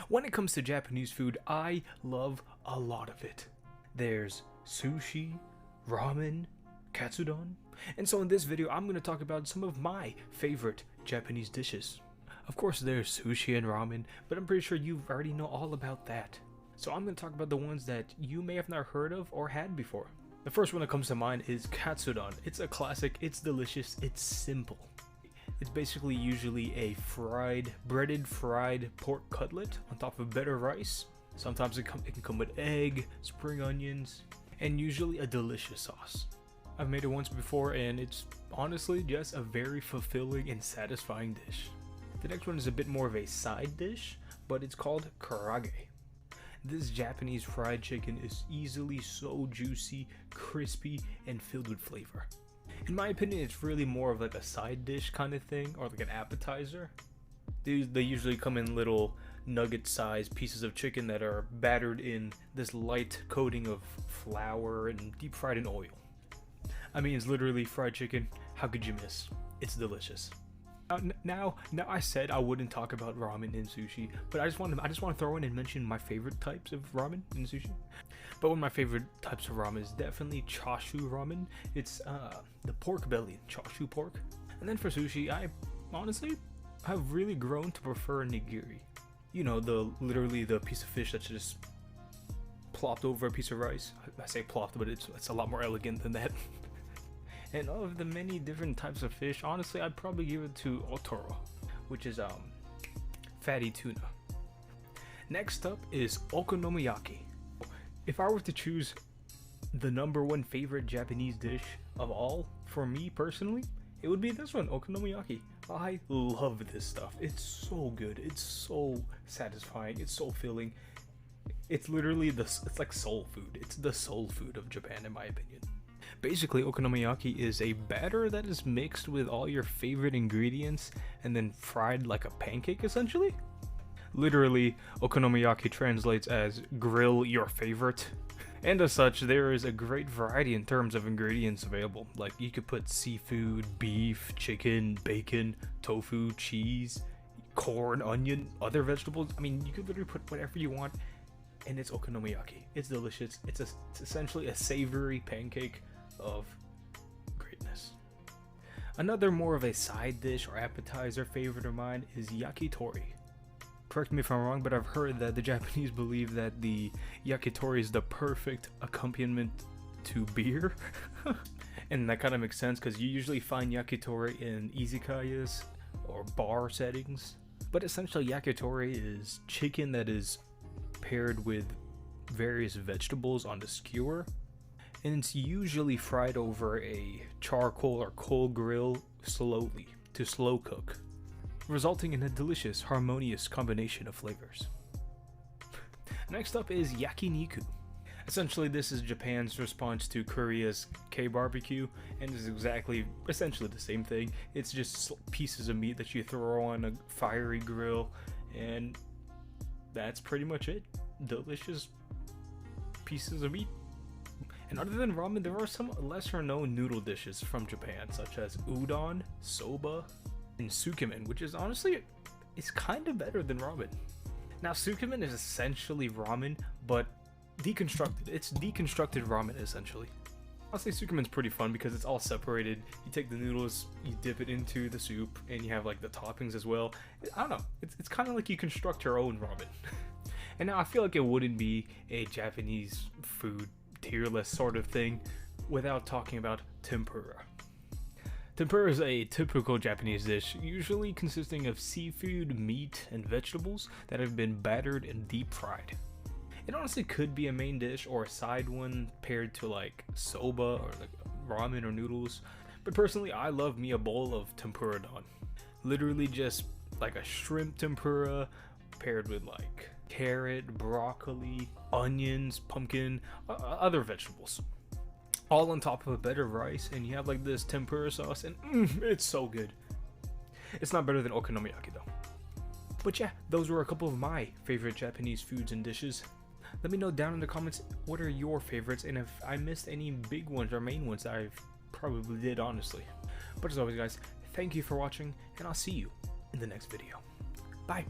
When it comes to Japanese food, I love a lot of it. There's sushi, ramen, katsudon, and so in this video I'm going to talk about some of my favorite Japanese dishes. Of course there's sushi and ramen, but I'm pretty sure you already know all about that. So I'm going to talk about the ones that you may have not heard of or had before. The first one that comes to mind is katsudon. It's a classic, it's delicious, it's simple. It's basically usually a breaded fried pork cutlet on top of better rice. Sometimes it can come with egg, spring onions, and usually a delicious sauce. I've made it once before and it's honestly just a very fulfilling and satisfying dish. The next one is a bit more of a side dish, but it's called karage. This Japanese fried chicken is easily so juicy, crispy, and filled with flavor. In my opinion, it's really more of like a side dish kind of thing, or like an appetizer. They usually come in little nugget-sized pieces of chicken that are battered in this light coating of flour and deep fried in oil. I mean, it's literally fried chicken. How could you miss? It's delicious. Now I said I wouldn't talk about ramen and sushi, but I just want to throw in and mention my favorite types of ramen and sushi. But one of my favorite types of ramen is definitely chashu ramen. It's the pork belly, chashu pork. And then for sushi, I honestly have really grown to prefer nigiri. You know, literally the piece of fish that's just plopped over a piece of rice. I say plopped, but it's a lot more elegant than that. And of the many different types of fish, honestly, I'd probably give it to otoro, which is fatty tuna. Next up is okonomiyaki. If I were to choose the #1 favorite Japanese dish of all, for me personally, it would be this one, okonomiyaki. I love this stuff. It's so good. It's so satisfying. It's so filling. It's literally it's like soul food. It's the soul food of Japan, in my opinion. Basically, okonomiyaki is a batter that is mixed with all your favorite ingredients and then fried like a pancake, essentially. Literally, okonomiyaki translates as grill your favorite. And as such, there is a great variety in terms of ingredients available. Like, you could put seafood, beef, chicken, bacon, tofu, cheese, corn, onion, other vegetables. I mean, you could literally put whatever you want, and it's okonomiyaki. It's delicious. It's essentially a savory pancake of greatness. Another more of a side dish or appetizer favorite of mine is yakitori. Correct me if I'm wrong, but I've heard that the Japanese believe that the yakitori is the perfect accompaniment to beer. And that kind of makes sense because you usually find yakitori in izakayas or bar settings. But essentially, yakitori is chicken that is paired with various vegetables on the skewer, and it's usually fried over a charcoal or coal grill slowly to slow cook, resulting in a delicious, harmonious combination of flavors. Next up is yakiniku. Essentially, this is Japan's response to Korea's K-barbecue, and is essentially the same thing. It's just pieces of meat that you throw on a fiery grill, and that's pretty much it. Delicious pieces of meat. And other than ramen, there are some lesser known noodle dishes from Japan, such as udon, soba, and tsukemen, which is honestly, it's kind of better than ramen. Now, tsukemen is essentially ramen, but deconstructed. It's deconstructed ramen, essentially. Honestly, tsukemen's pretty fun because it's all separated. You take the noodles, you dip it into the soup, and you have like the toppings as well. I don't know, it's kind of like you construct your own ramen. And now I feel like it wouldn't be a Japanese food tier list sort of thing without talking about tempura. Tempura is a typical Japanese dish, usually consisting of seafood, meat, and vegetables that have been battered and deep fried. It honestly could be a main dish or a side one paired to like soba or like ramen or noodles, but personally I love me a bowl of tempura don. Literally just like a shrimp tempura paired with like carrot, broccoli, onions, pumpkin, other vegetables, all on top of a bed of rice, and you have like this tempura sauce, and it's so good. It's not better than okonomiyaki though. But yeah, those were a couple of my favorite Japanese foods and dishes. Let me know down in the comments what are your favorites, and if I missed any big ones or main ones that I probably did, honestly. But as always guys, thank you for watching, and I'll see you in the next video. Bye!